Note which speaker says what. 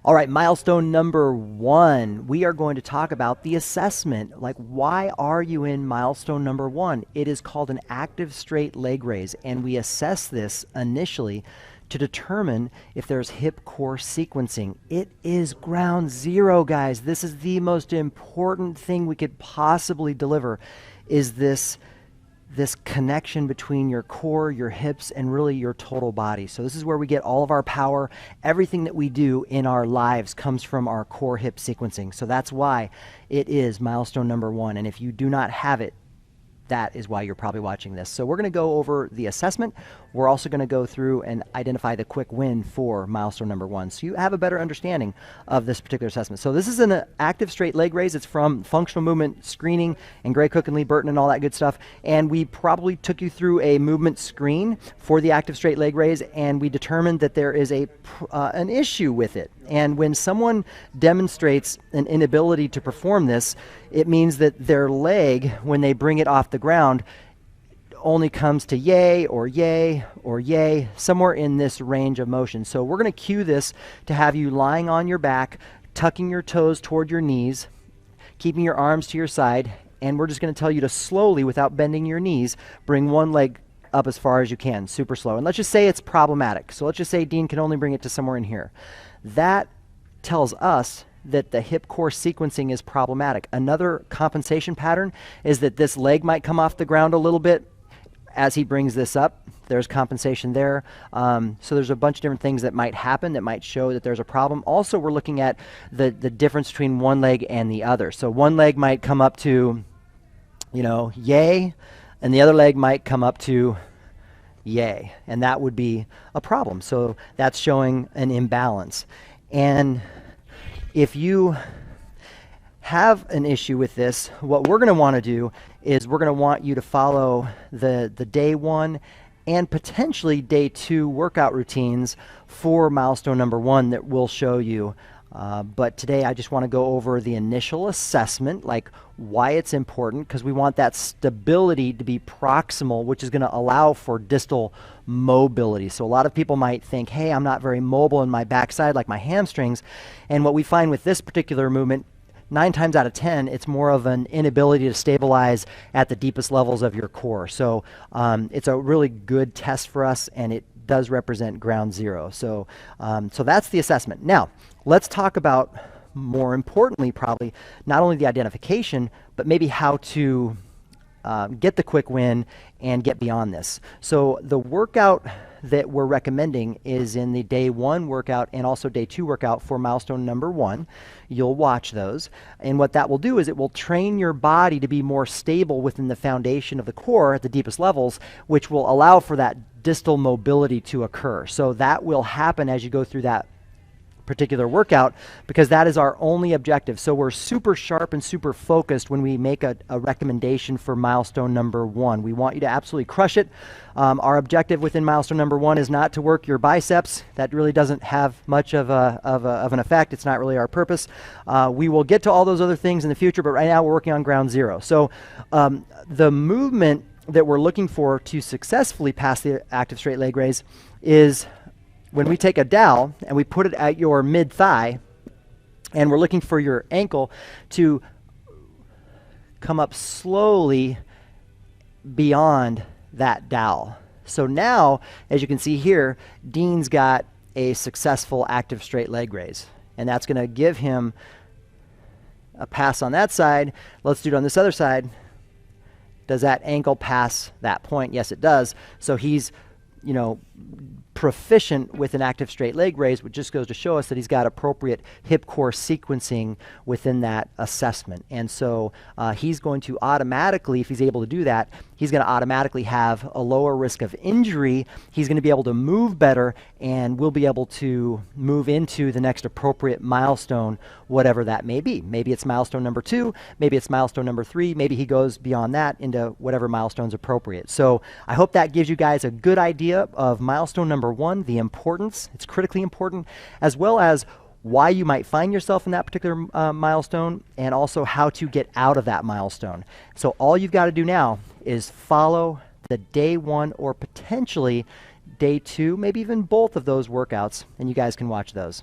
Speaker 1: All right, milestone number 1, we are going to talk about the assessment. Like, why are you in milestone number 1? It is called an active straight leg raise, and we assess this initially to determine if there's hip core sequencing. It is ground zero, guys. This is the most important thing we could possibly deliver, is this connection between your core, your hips, and really your total body. So this is where we get all of our power. Everything that we do in our lives comes from our core hip sequencing. So that's why it is milestone number 1. And if you do not have it, that is why you're probably watching this. So we're going to go over the assessment. We're also going to go through and identify the quick win for milestone number 1, so you have a better understanding of this particular assessment. So this is an active straight leg raise. It's from Functional Movement Screening and Gray, Cook, and Lee Burton and all that good stuff. And we probably took you through a movement screen for the active straight leg raise, and we determined that there is an issue with it. And when someone demonstrates an inability to perform this, it means that their leg, when they bring it off the ground, only comes to yay or yay or yay, somewhere in this range of motion. So we're going to cue this to have you lying on your back, tucking your toes toward your knees, keeping your arms to your side, and we're just going to tell you to slowly, without bending your knees, bring one leg up as far as you can, super slow. And let's just say it's problematic. So let's just say Dean can only bring it to somewhere in here. That tells us that the hip core sequencing is problematic. Another compensation pattern is that this leg might come off the ground a little bit as he brings this up. There's compensation there. So there's a bunch of different things that might happen that might show that there's a problem. Also, we're looking at the difference between one leg and the other. So one leg might come up to, yay, and the other leg might come up to yay, and that would be a problem. So that's showing an imbalance. And if you have an issue with this, what we're going to want to do is we're going to want you to follow the day 1 and potentially day 2 workout routines for milestone number 1 that we'll show you. But today I just want to go over the initial assessment, like why it's important, because we want that stability to be proximal, which is going to allow for distal mobility. So a lot of people might think, hey, I'm not very mobile in my backside, like my hamstrings. And what we find with this particular movement, 9 times out of 10, it's more of an inability to stabilize at the deepest levels of your core. So it's a really good test for us, and it does represent ground zero. So that's the assessment. Now, let's talk about, more importantly, probably not only the identification, but maybe how to get the quick win and get beyond this. So the workout that we're recommending is in the day 1 workout and also day 2 workout for milestone number 1. You'll watch those, and what that will do is it will train your body to be more stable within the foundation of the core at the deepest levels, which will allow for that distal mobility to occur. So that will happen as you go through that particular workout, because that is our only objective. So we're super sharp and super focused when we make a recommendation for milestone number 1. We want you to absolutely crush it. Our objective within milestone number 1 is not to work your biceps. That really doesn't have much of an effect. It's not really our purpose. We will get to all those other things in the future, but right now we're working on ground zero. So the movement that we're looking for to successfully pass the active straight leg raise is when we take a dowel and we put it at your mid-thigh, and we're looking for your ankle to come up slowly beyond that dowel. So now, as you can see here, Dean's got a successful active straight leg raise, and that's going to give him a pass on that side. Let's do it on this other side. Does that ankle pass that point? Yes, it does. So he's, proficient with an active straight leg raise, which just goes to show us that he's got appropriate hip core sequencing within that assessment. And so he's going to automatically, if he's able to do that, he's going to automatically have a lower risk of injury. He's going to be able to move better, and we'll be able to move into the next appropriate milestone, whatever that may be. Maybe it's milestone number 2, maybe it's milestone number 3, maybe he goes beyond that into whatever milestone's appropriate. So I hope that gives you guys a good idea of milestone number 1, the importance, it's critically important, as well as why you might find yourself in that particular milestone, and also how to get out of that milestone. So all you've got to do now is follow the day 1 or potentially day 2, maybe even both of those workouts, and you guys can watch those.